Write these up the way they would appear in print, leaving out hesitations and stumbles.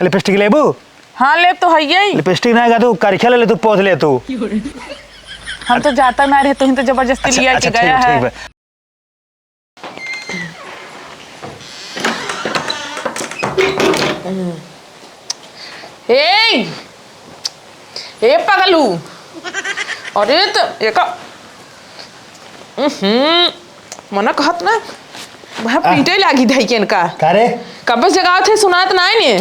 Lipstick लेबू? हाँ ले तो है ही। लिपस्टिक ना गा तू करखे ले तू पोत ले तू। हम तो जाता ना रहे तो जबरदस्ती लिया के गया है। ए पगलू अरे तो एक मना कहत ना वह पीटे लागी धई के इनका कारे कब जगह थे सुनात ना है ने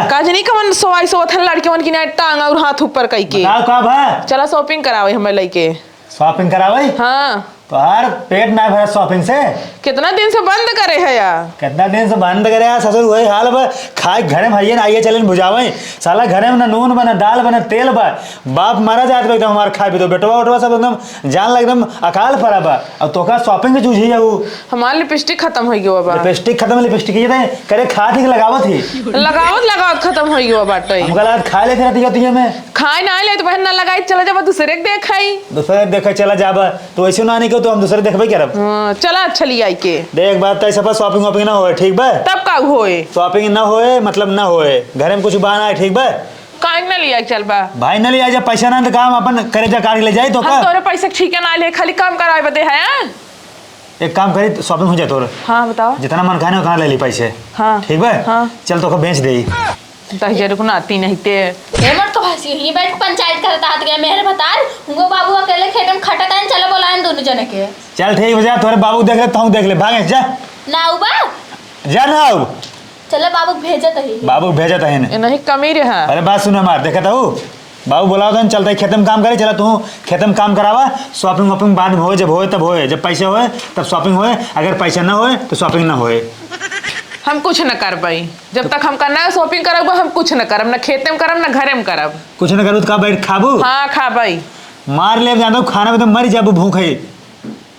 का जनी कमन सोवाई सोथन लड़कियों की ना टांग और हाथ ऊपर कई के कब है चला शॉपिंग करावे हमें लइके शॉपिंग करावे। हाँ तो यार पेट ना भरा शॉपिंग से। कितना दिन से बंद करे है यार? कितना दिन से बंद करे यार ससुर वही हाल बा। खाए घरे में आइए आइए चले बुझावे साला घरे में ना नून बना दाल बना तेल बा। बाप मारा जात एकदम हमार खाए भी तो बेटवा उठवा सब एकदम जान लग एकदम अकाल पड़ा बा। अब तो का शॉपिंग के जूझी जाऊ हमार लिपस्टिक खत्म हो गयो बा। लिपस्टिक खत्म लिपस्टिक ये करे खा थी लगावत ही लगावत खत्म हो गयो बाटे। हम कल खा लेते रहती होती है मैं खाए ना ले तो बहन ना लगाई चला जाबा दूसरे के देखाई दूसरे देखे चला जाबा तो ऐसे ना नहीं को तो हम दूसरे देखबे क्या रब। चला अच्छा लिया आई के देख बात तो ऐसा शॉपिंग वॉपिंग ना होए ठीक बा तब का होए शॉपिंग ना होए मतलब ना होए घरे में कुछ बहाना है ठीक बा काहे ना लिया चल बा भाई ना लिया जा पैसा ना तो काम अपन करे जा कार ले जाए तो का तोरे पैसा ठीक है ना ले खाली काम कराए बदे है। एक काम करी शॉपिंग हो जाए तोरे। हाँ बताओ जितना मन खाने उतना ले ली पैसे। हाँ ठीक बा हाँ चल तो बेच दे 10,000 को आती नहीं ते हेमंत को भासी ही बैठ पंचायत करता हाथ गया मेरे बतार उनको बाबू अकेले खेत में खटत है चलो बुलाएं दोनों जने के। चल ठीक बजा तोरे बाबू देख ले तू देख ले भागे जा ना उबा जा ना अब चलो बाबू भेजत है बाबू भेजत है नहीं कमी रे है। अरे बात सुन हमार देखता हूँ बाबू बोला था चलता खेत में काम करे चला तू खेत में काम करावा शॉपिंग वॉपिंग बाद में हो जब होए तब होए जब पैसे होए तब शॉपिंग होए अगर पैसा ना होए तो शॉपिंग ना होए। हम कुछ न कर पाई जब तक हम करना है शॉपिंग करब हम कुछ न करब ना खेते में करब ना घरे में करब कुछ न करू तो का बैठ खाबू। हाँ खा भाई मार ले जाना खाना में तो मर जाबू भूख है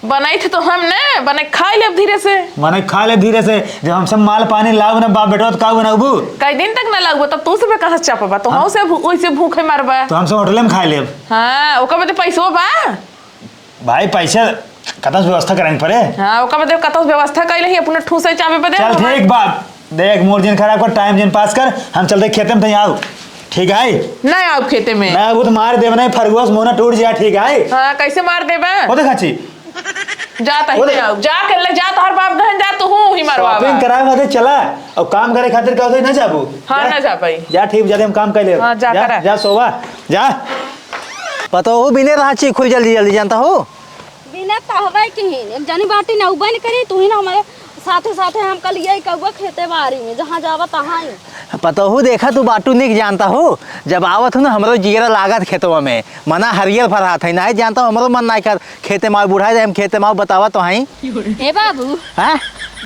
बनाई थे तो हम ने बना खा ले धीरे से माने खा ले धीरे से जब हम सब माल पानी लाओ ना बाप बेटा तो का बनाबू कई दिन तक ना लागबो तब तू से कहां से चापबा तो हम से ओइसे भूखे मरबा तो हम सब होटल में खा ले। हां ओका में पैसो बा भाई पैसा कतस व्यवस्था करेंगे पड़े। हां ओका में कतस व्यवस्था कइले ही अपना ठूसे चाबे पे दे चल ठीक बात देख मोर दिन खराब कर टाइम दिन पास कर हम चलते खेते में तई आओ ठीक है नहीं आओ खेते में मैं वो तो मार देब नहीं फरगुस मोना टूट जा ठीक है। हां कैसे मार देबा ओ देखाची जाता ही आओ जा के ले जा तोहर बाप दहन जा तू हूं ही मारवा शॉपिंग कराए खातिर चला और काम करे खातिर कहते ना जाबू। हां ना जा भाई जा ठीक जाते हम काम कर ले। हां जा कर जा सोवा जा पता हो बिने रहा ची खुल जल्दी जल्दी जानता हो बिना कहवे की एक जानी बाटी ना उबन करी तू ही ना हमारे साथे हम कल यही कौवा खेते बारी में जहां जावा तहां ही पता हो देखा तू बाटू नहीं जानता हो जब आवत हो ना हमरो जीरा लागत खेतवा में मना हरियर फरहात है ना जानता हो हमरो मन ना कर खेते माँ बुढ़ाए हम खेते माँ बतावा तो हाई हे बाबू हां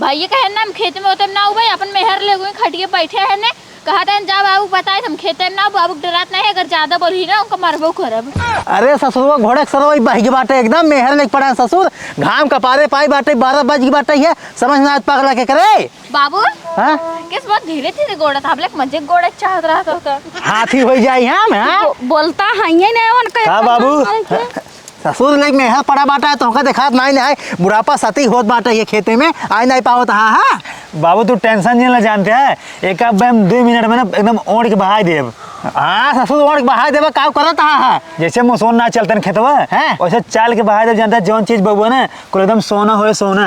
भाई ये कहे ना हम खेते में होते ना उबे अपन मेहर ले गए खटिए बैठे है ने कहते हैं जा बाबू बताए हम खेते में ना बाबू डरात नहीं अगर ज्यादा बोली ना उनको मरबो करब। अरे ससुर घोड़े सरवई बहगी बाटे एकदम मेहर लेके पड़ा ससुर घाम कपारे पाई बाटे 12 बज की बाटे है समझ ना पगला के करे बाबू। हां किस बात धीरे धीरे गोड़ा था ब्लैक मजे गोड़े चाहत रहा तो हाथी हो जाई हम हां बोलता है ये नहीं उनका का बाबू ससुर लेक में है पड़ा बाटा है तो का देखात नहीं है बुढ़ापा सती होत बाटा ये खेते में आई नहीं पावत। हां हां बाबू तू टेंशन नहीं ले जानते है एक अब हम 2 मिनट में ना एकदम ओढ़ के बहा देब। हां ससुर ओढ़ के बहा देबा का करत हां जैसे मुसोन ना चलतन खेतवा है वैसे चाल के बहा देब जानता जौन चीज बबुआ ना को एकदम सोना होए सोना।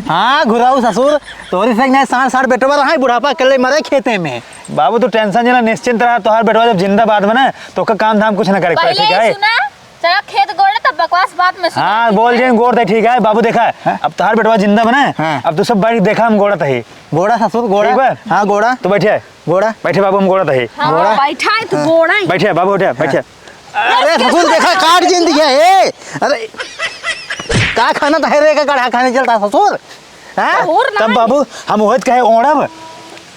हां घुराऊ ससुर तोरी से नहीं साढ़ बेटवा रहा बुढ़ापा अकेले मरे खेते में। बाबू तू टेंशन नहीं ले निश्चिंत रहा तोहार बेटवा जब जिंदाबाद बने तो का काम धाम कुछ ना करे पड़े ठीक है। चला खेत गोड़े तब बकवास बात में सुन। हाँ बोल जे गोड़ दे ठीक है बाबू देखा अब तोहार बेटवा जिंदा बने अब तू सब बैठ देखा हम गोड़ा तही गोड़ा ससुर गोड़ा। हाँ गोड़ा तो बैठे गोड़ा बैठे बाबू हम गोड़ा तही गोड़ा बैठा है तू गोड़ा बैठे बाबू बैठे बैठे। अरे ससुर देखा काट जिंदगी है अरे का खाना तहरे का कड़ा खाने चलता ससुर। हां तब बाबू हम होत कहे ओढ़ब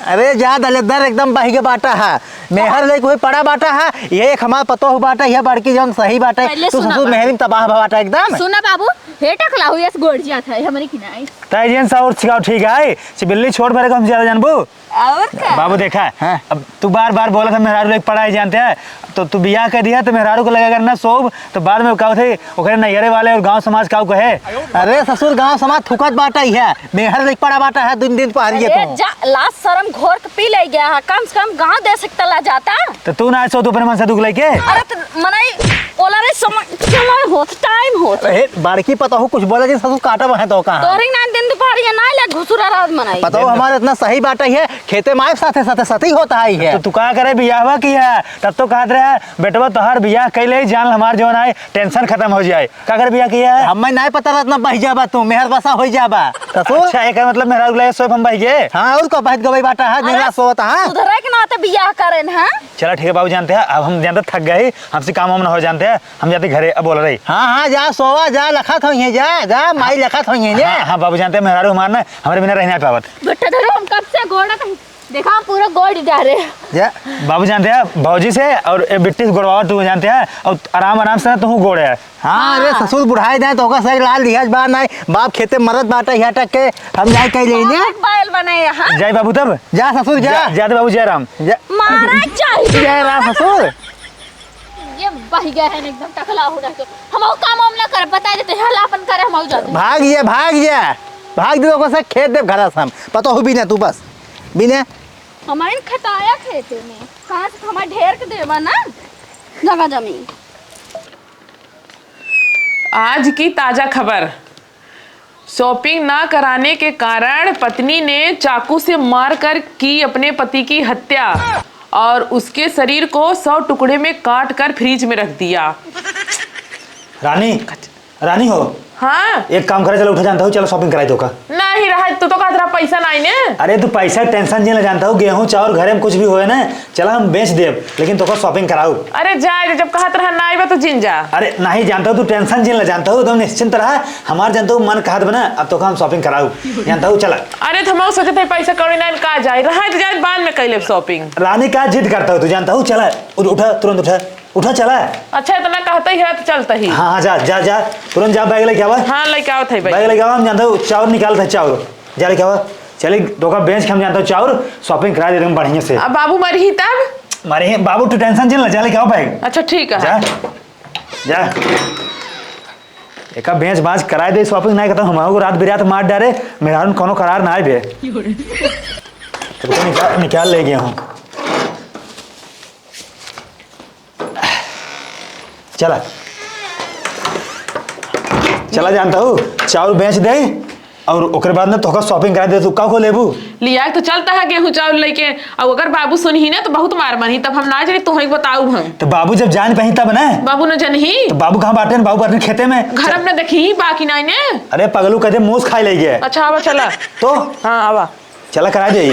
अरे जा दलेदर एकदम बही के बाटा है मेहर ले कोई पड़ा बाटा है ये एक हमार पतो हो बाटा ये बड़की जौन सही बाटा तू ससुर मेहरी तबाह बाटा एकदम। सुना बाबू हे टकला हुई गोड़ जात है हमरे की नहीं ताई जेन साउर छिकाओ ठीक है बिल्ली छोड़ भरे को हम ज्यादा जानबू और क्या? बाबू देखा है हाँ। अब तू बार बार बोला था मेहरारू एक पढ़ाई जानते हैं तो तू बियाह कर दिया तो मेहरारू को लगा करना सोब तो बाद में कहो थे ओकरे नैहरे वाले और गांव समाज का कहे। अरे ससुर गांव समाज थुकत बाटा ही है मेहर देख पड़ा बाटा है दिन दिन पहरिए अरे तो जा लास्ट शर्म घोर के पी ले गया है, कम से कम गांव दे सकता ला जाता। तो तू ना सो तू अपने मन से दुख लेके अरे तो मनाई बोला रे समय होत टाइम होत ए, बाड़की पता हो कुछ बोला जी ससुर काटा है तो कहाँ तोरी ना दिन दोपहर ना ले घुसुरा रात मनाई। पता हो हमारे इतना सही बाटा ही है खेते माए साथे साथे सती होता ही है। तो तू का करे बियाह किया तब तो कहत रहे बेटवा तोहर बियाह कैले जान हमार जवन आए टेंशन खत्म हो जाए का कर बियाह किया है। हमें नहीं पता रहता बह जाबा तू मेहर बसा हो जाबा ससुर। अच्छा एक मतलब मेहरारू ले सोब हम बह गए। हाँ और को बहत गई बाटा है दिन रात सोता है। उधर के नाते बियाह करें हैं। चला ठीक है बाबू जानते हैं अब हम जानते थक गए हमसे काम वाम ना हो जानते हैं हम जाते घरे अब बोल रही। हाँ हाँ जा सोवा जा लखत हो जा माई लखत हो हाँ बाबू जानते हैं मेहरारू हमारे ना हमारे बिना रहने पावत। बेटा धरो हम कब से गोड़ा देखा हम पूरा गोड़ जा रहे हैं। जा बाबू जानते हैं भौजी से और बिट्टी से गोड़वा तू जानते हैं और आराम आराम से ना तू गोड़ है। हाँ अरे ससुर बुढ़ाई दे तो सही लाल दिहज बार नहीं बाप खेते मरद बाटा ही अटक के हम जाए कह लेने बायल बने यहाँ जय बाबू तब जा ससुर जा जाते बाबू जय राम मारा चाहिए। जय राम ससुर। ये बह गया है एकदम टकला हो रहा है हम काम वाम ना कर बता देते हलापन करे हम जाते भाग दे से खेत दे घर हम पता हो भी ना तू बस बिना हमारे खटाया खेते में कहाँ से हमारे ढेर के देवा ना जगह जमीन। आज की ताजा खबर। शॉपिंग ना कराने के कारण पत्नी ने चाकू से मारकर की अपने पति की हत्या और उसके शरीर को 100 टुकड़े में काट कर फ्रिज में रख दिया। रानी हो हाँ एक काम करे चलो उठा जानता हूँ चलो शॉपिंग कराई तो का नहीं रहा तो कहता पैसा नहीं ने। अरे तू पैसा टेंशन नहीं जानता हूँ गेहूं चावल घरे में कुछ भी होए ना चला हम बेच देब लेकिन तो शॉपिंग कराऊ। अरे जाए जब कहत रहा ना आइबा तो जिन जा। अरे नहीं जानता हूँ तू टेंशन जिन जानता हूँ एकदम निश्चिंत रहा हमार जानता हूँ मन कहत बना अब तो हम शॉपिंग कराऊ जानता हूँ चला। अरे तो हम सोचे थे पैसा कौड़ी ना का जाए रहा तो जाए बाद में कैले शॉपिंग। रानी का जिद करता हूँ तू जानता हूँ चला उठा तुरंत उठा चला। अच्छा इतना कहता ही है तो चलता ही। हाँ जा जा जा तुरंत जा बैग लेके आवा। हाँ लेके आओ थे बैग लेके आवा हम जानता हूँ चावल निकाल था चावल जा लेके आवा चले धोखा बेच के हम जानता हूँ चावल शॉपिंग करा दे रहे बढ़िया से। अब बाबू मरी तब मारे बाबू तू टेंशन जिन जा लेके आओ बैग। अच्छा ठीक है जा जा एक बेच बाज कराए दे शॉपिंग नहीं करता हमारे को रात बिरात मार डारे मेहरारू कोनो करार ना आए बे तो निकाल ले गया हूँ। चला चला जानता हूँ चावल बेच दे और ओकर बाद में तोका शॉपिंग करा दे तू का को लेबू लिया तो चलता है गेहूं चावल लेके और अगर बाबू सुनही ना तो बहुत मार मानी तब हम ना जाने तुम्हें बताऊ हम। तो बाबू जब जान पही तब ना बाबू न जनही तो बाबू कहाँ बाटे बाबू बाटे खेते में घर अपने देखी बाकी नहीं ने। अरे पगलू कहते मूस खाई ले गया। अच्छा आवा चला तो हाँ आवा चला करा दे।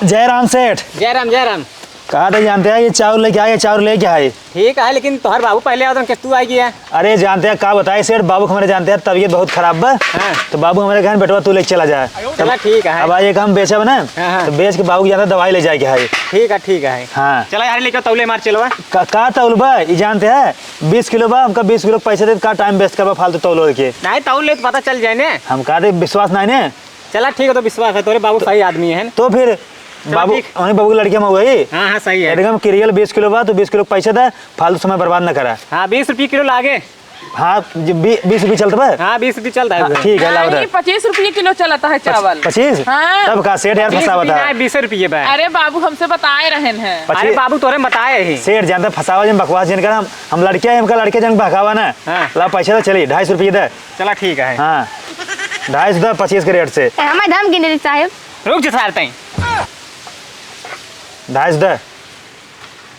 जय राम सेठ। जय राम कहा था जानते हैं ये चावल लेके आए चावल लेके आए ठीक है लेकिन तोहर बाबू पहले आओ तो तू आई गया। अरे जानते हैं का बताए सेठ बाबू हमारे जानते हैं तबीयत बहुत खराब बा हाँ। तो बाबू हमारे घर बेटवा तू लेके चला जाए चला ठीक है अब आइए हम बेचा ना हाँ। तो बेच के बाबू की जानते दवाई ले जाए है। ठीक है हाँ चला यार लेकर तौले मार चलवा का तौल बा ये जानते हैं 20 किलो बा हमका 20 किलो पैसे दे का टाइम वेस्ट करवा फालतू तौल के नहीं तौल ले तो पता चल जाए ने। हम कहा थे विश्वास नहीं ने। चला ठीक है तो विश्वास है तोरे बाबू सही आदमी है तो फिर बाबू ठीक। उन्हीं बाबू की लड़की में हुई हाँ सही है। एकदम क्रियल 20 किलो बा तो 20 किलो पैसे दे फालतू समय बर्बाद न करा। हाँ 20 रुपये किलो लागे। हाँ 20 रुपये चलता बा। हाँ 20 रुपये चलता है। ठीक है लाओ 25 रुपये किलो चलता है चावल। 25 हाँ। तब का सेठ यार फंसावा था 20 रुपये बा। अरे बाबू हमसे बताए रहे हैं। अरे बाबू तोरे बताए ही सेठ जानते फंसावा जन बकवास जन कर हम लड़के हैं हमका लड़के जन भगावा ना हाँ। ला पैसे तो चलिए 250 रुपये दे। चला ठीक है। हाँ 250 दे 25 के रेट से हमारे धाम गिने साहब रुक जा सारते हैं 250 दे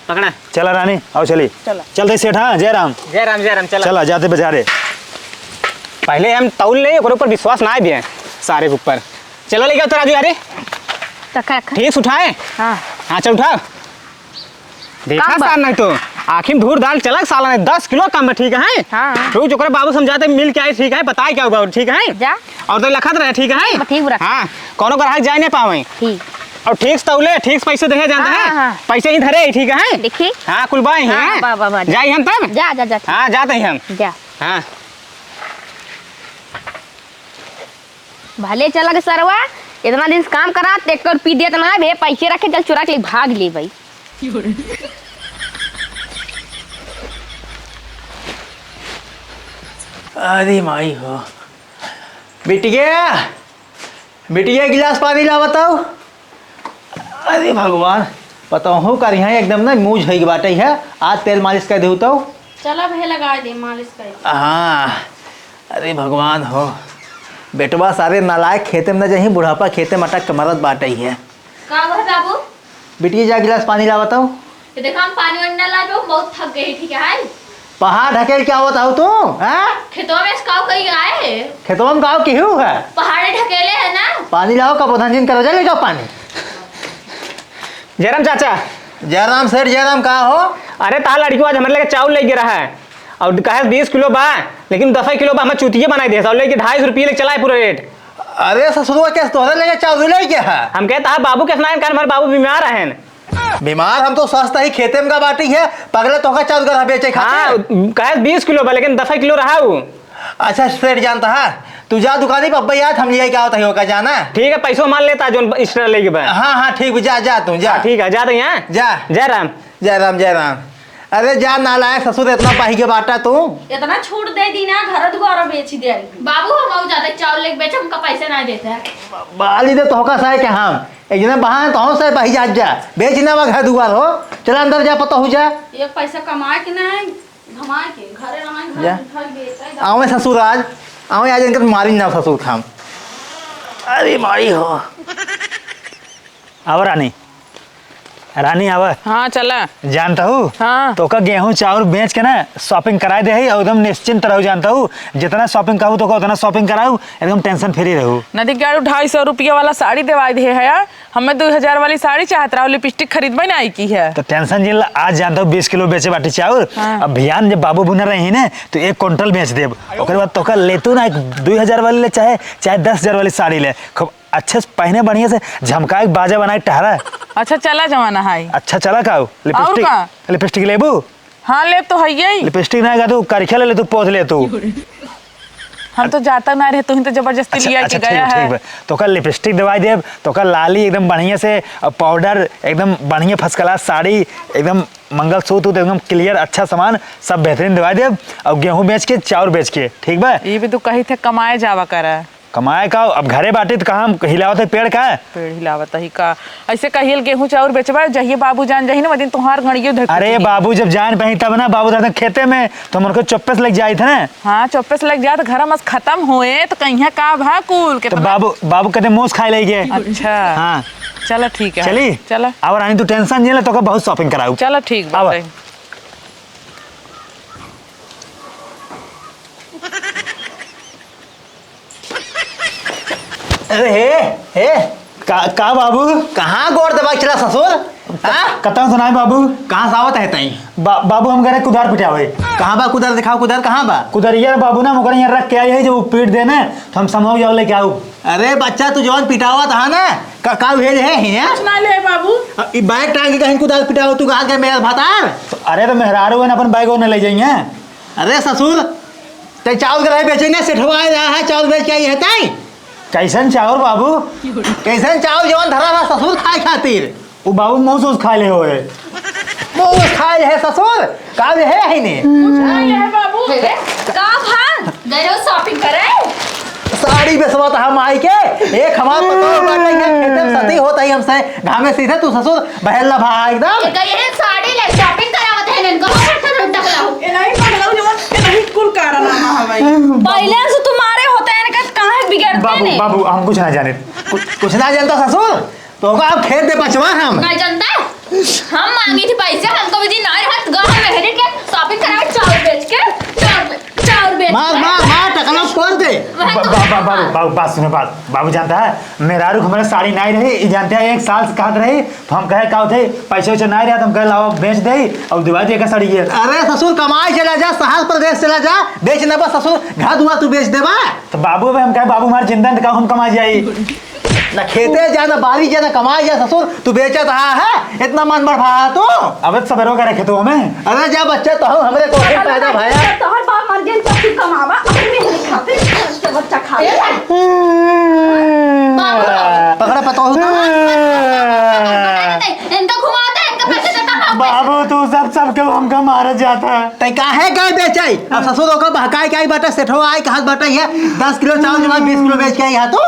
पकड़ा। चला रानी आओ चली चलते सेठ। हाँ जय राम चला चला जाते बाजारे पहले हम तौल ले ओकरे ऊपर विश्वास ना भी है सारे के ऊपर। चलो लेके तो राजू यारे ठीक से उठाए। हाँ चल उठा देखा सार नहीं तो आखिर धूर दाल चला साला ने 10 किलो कम है ठीक है। हाँ। रोज ओकरे बाबू समझाते मिल के आए ठीक है बताए क्या हुआ ठीक है जा और तो लखत रहे ठीक है। ठीक बुरा हाँ कोनो ग्राहक जाए नहीं पावे ठीक और ठीक से तौले ठीक से पैसे देखे जानते हाँ, हैं हाँ। पैसे ही धरे ठीक है। देखी हाँ कुल बाई हाँ, बा, बा, बा, हैं जाए हम तब जा जा जा हाँ जाते हैं हम जा हाँ भले चला के सरवा इतना दिन से काम करा ट्रैक्टर पी देत ना भे पैसे रखे चल चुरा के भाग ले भाई। अरे माई हो बिटिया गिलास पानी ला बताओ। अरे भगवान बताओ हो कर यहाँ एकदम ना मुँह झई बाटे है। आज तेल मालिश कर दे तो चला भे लगा दे मालिश कर। हाँ अरे भगवान हो बेटवा सारे नालायक खेते में न जही बुढ़ापा खेते में अटक के मरत बाटे ही है। का हुआ बाबू? बिटिया जा गिलास पानी ला बताओ। ये देखो हम पानी वानी ना ला दो, बहुत थक गई ठीक है। पहाड़ ढकेल क्या होता हो तुम? खेतों में इसकाव कहीं आए? खेतों में गाँव क्यों है? पहाड़े ढकेले है ना। पानी लाओ का बोधन करो जा ले जाओ पानी। जयराम चाचा। जयराम सेठ जयराम कहा हो? अरे ताल लड़की आज हमारे लेके चावल ले रहा है और कहे 20 किलो बा लेकिन 10 किलो बा हमें चुतिये बनाई दे और लेके 250 रुपये लेके चलाए पूरा रेट। अरे ससुर कैसे तोहरे लेके चावल ले क्या है? हम कहता है बाबू के स्नान कर हमारे बाबू बीमार हैं। बीमार हम तो स्वस्थ ही खेते में का बाटी है पगले तो का चावल घर बेचे खाते। हाँ कहे 20 किलो बा लेकिन 10 किलो रहा वो। अच्छा सेठ जानता है तू जा दुकानी पर याद हम लिए क्या होता है होगा जाना। ठीक है पैसों मान लेता जो इस तरह लेके बा। हाँ हाँ ठीक जा जा तू जा। ठीक है जा रही हैं जा। जयराम जयराम जयराम। अरे जा नालायक ससुर इतना पाही के बाटा तू। इतना छूट दे दी ना घर दुआरा बेच दे। बाबू हम ज्यादा चावल लेके बेचे हमका पैसे ना देते हैं। बाली दे तो का साहे के हम एक जना बहान तो से पाही जा बेच ना घर दुआर हो। चला अंदर जा पता हो जा। एक पैसा कमा के ना घमा के घरे रहा जा। घर बेच। आओ ससुर आज इनका मारी ना ससुर खाम। अरे माई हो आवा रानी आवा। हाँ चला। जानता हूँ हाँ। तो का गेहूं चावल बेच के ना शॉपिंग करा दे और एकदम निश्चिंत रहू। जानता हूँ जितना शॉपिंग करूँ तो उतना शॉपिंग कराऊ एकदम टेंशन फ्री रहू। नदी के 250 रुपया वाला साड़ी दिवा दे है यार। हमें 2000 वाली साड़ी चाहत रहा लिपस्टिक खरीदबे ना आई की है तो टेंशन जिला आज जानता हूँ 20 किलो बेचे बाटी चावल। हाँ। अब भियान जब बाबू बुनर रही ना तो 1 क्विंटल बेच देब। ओकर बाद तो लेतू ना 2000 वाली ले चाहे 10,000 वाली साड़ी ले खूब अच्छे से पहने बढ़िया से झमका बाजा बनाए टहरा। अच्छा चला जमाना है। अच्छा चला का लिपस्टिक लेबू? हाँ ले तो है ही। लिपस्टिक ना तू करखिया ले तू पोत ले तू। हम तो जाता ना रहे तो जबरदस्ती लिया के गया है। तो का लिपस्टिक दवाई देव तो का लाली एकदम बढ़िया से पाउडर एकदम बढ़िया फर्स्ट क्लास साड़ी एकदम मंगलसूत्र एकदम क्लियर अच्छा सामान सब बेहतरीन दवाई देव और गेहूं बेच के चावल बेच के ठीक बा। ये भी तो कही थे कमाए जावा कर कमाए का अब घरे बाटे तो कहाँ हिलावत है पेड़ का पेड़ हिलावत ही का ऐसे कहिए गेहूं चावल बेचबा जहिए बाबू जान जाही ना दिन तुम्हार घड़ियो धक। अरे बाबू जब जान पही तब ना बाबू रहते खेते में तो मन को चौप्पस लग जाए थे ना। हाँ चौप्पस लग जाए तो घर मस खत्म हुए तो कहीं का भा कुल के तो बाबू कहते मोस खाए लेगे। अच्छा हाँ चलो ठीक है चली चलो। अब रानी तू टेंशन नहीं ले तो बहुत शॉपिंग कराऊ। चलो ठीक बात। अरे हे का बाबू कहाँ गोड़ दबा चला ससुर? कतन सुनाए बाबू कहाँ सावत है तई? बाबू हम करे कुदार पिटावे। कहाँ बा कुदार दिखाओ कुदार कहाँ बा? कुदरिया बाबू ना मुकर यहाँ रख के आई है जब वो पीट देना तो हम समझो जाओ लेके आओ। अरे बच्चा तू जवान पिटावा था ना का भेज है हिया? ना ले बाबू ई बैग टांग के कहीं कुदार पिटाओ तू कहाँ के मेरा भातार? तो अरे तो मेहरारू है ना अपन बैग ले जाइए। अरे ससुर ते चावल के रहे बेचेंगे सेठवा रहा है चावल बेच के आई है तई? कैसन चावल बाबू? कैसन चावल जवान धरा रहा ससुर खाए खातिर? वो बाबू मोस खा ले हो मोस खाए है ससुर का है ही ने बाबू का भान गए हो शॉपिंग करे? साड़ी बेचवा था हम आई के एक हमार पता बाटे के खेते में सती होता ही हमसे घामे सीधे तू ससुर बहला भा एकदम गए हैं साड़ी ले शॉपिंग करावत है इनको हट टकलाओ। ए नहीं पगलाऊ जवन ए नहीं कुल कारनामा है भाई। पहले से तुम्हारे होते हैं ना कहाँ बिगड़ते ने? बाबू हम कुछ ना जाने। कुछ ना जानता ससुर तो होगा आप खेत दे बचवा हम नहीं जानता हम मांगी थी पैसे हमको भी ना रहत गांव में मेहरी के शॉपिंग करावे चावल बेच के चावल बेच मार टकला फोड़ दे। बाबू बात सुनो बात बाबू जानता है मेहरारू हमारे साड़ी नहीं रही जानते हैं 1 साल से कहत रही तो हम कहे का थे पैसे वैसे नहीं रहा तो हम कहे लाओ बेच दे और दिवा दिए का साड़ी है। अरे ससुर कमाई चला जा शहर प्रदेश चला जा बेच ना बस ससुर घर दुआ तू बेच देबा। तो बाबू हम कहे बाबू हमारे जिंदा का हम कमा जाई ना खेते जाना बारी जाना कमाई जा ससुर तू बेचत रहा है इतना मन बढ़ा तू अब सबरों का रखे तो हमें। अरे जा बच्चा तो हमरे को पैदा भाया तो हर बार मर गए तो फिर कमावा अपने खातिर से बच्चा खा पकड़ा पता हो इनका घुमाता है, इनका पैसे देता है। बाबू तू सब के हमका मार जाता है। तै काहे गाय बेचाई अब ससुर ओका बहकाई काई बाटा सेठो आई कहां बाटा है 10 किलो चावल जमा 20 किलो बेच के आई है तो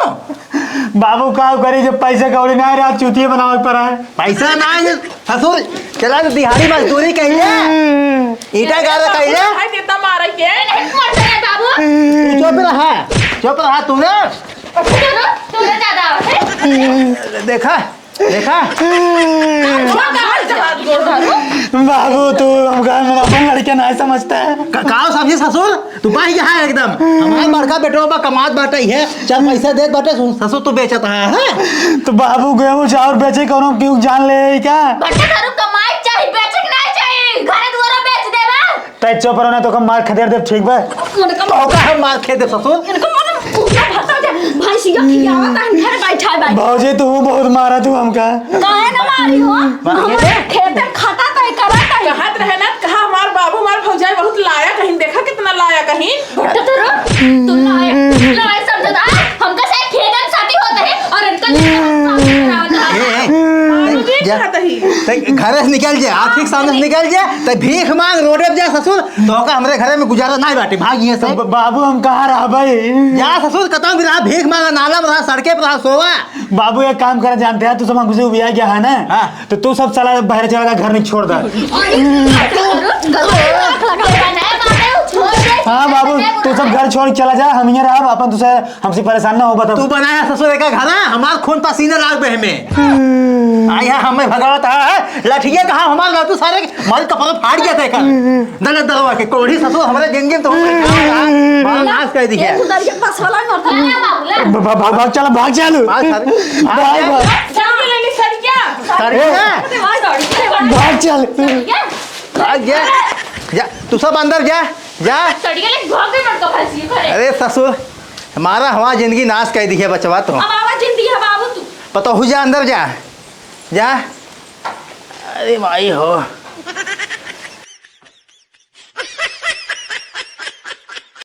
बाबू का करी जब पैसे कौड़ी ना रहा चूतिए बनावे पड़ा है। पैसा ना है ससुर चला तो दिहाड़ी मजदूरी कहिए ईटा गारा कहिए हाय देता मारा के मरता है बाबू। चुप रहा तूने तूने ज्यादा है। देखा बाबू तू हमका मेरा अपन लड़के नहीं समझता है। काओ समझी ससुर तू बाही यहाँ एकदम हमारा बड़का बेटो बा कमात बाटा ही है चल पैसा दे बाटे ससुर तू बेचत है तो बाबू गेहूं चावल बेचे करो क्यों जान ले क्या बट्टे करू कमाई चाहिए, बेचक नहीं चाहिए, घरे दुआरा बेच देवा। तै चुप रहो ना तो कम मार खदेड़ दे ठीक बा। तो हम मार खे दे ससुर भैंसिया खियावता है घर बैठा है। भौजी तू बहुत मारा तू हमका। काहे ना मारी हो खेत में खाता तो करता है। कहत रहे ना कहा हमार बाबू हमार भौजाई बहुत लाया कहीं देखा कितना लाया कहीं बट्टे करू तू लाए समझदा हमका से खेत में शादी होता है और इनका घर से निकल जाए आर्थिक सामने से निकल जाए तो भीख मांग रोडे पे जा ससुर तो का हमरे घरे में गुजारा नहीं बाटे भाग ये सब बाबू हम कहाँ रहा भाई जा ससुर कतौ भी रहा भीख मांगा नाला में रहा सड़के पे रहा सोवा बाबू एक काम कर जानते हैं तू सब हमसे उबिया गया है ना हाँ। तो तू सब साला बाहर चला गया घर नहीं छोड़ दे। हाँ बाबू तू सब घर छोड़ चला जा हम यहाँ रहा अपन तुझे हमसे परेशान ना हो बता। तू बनाया ससुर का घर हमार खून पसीने लाग पे हमें आई है हमें भगावत है लठिया कहा हमार लातू सारे मार कपड़ा फाड़ गया था दल दलवा के कोढ़ी ससुर हमारे गिन तो मार नाश कर दिया उधर के पास वाला मरता भाग चल भाग चल भाग चल जा तू सब अंदर जा जा सड़िया ले भाग गई मटका फंसी घरे। अरे ससुर हमारा हमारा जिंदगी नाश कर दी है बचवा तो अब आवा जिंदगी है बाबू तू पता हो जा अंदर जा जा अरे भाई हो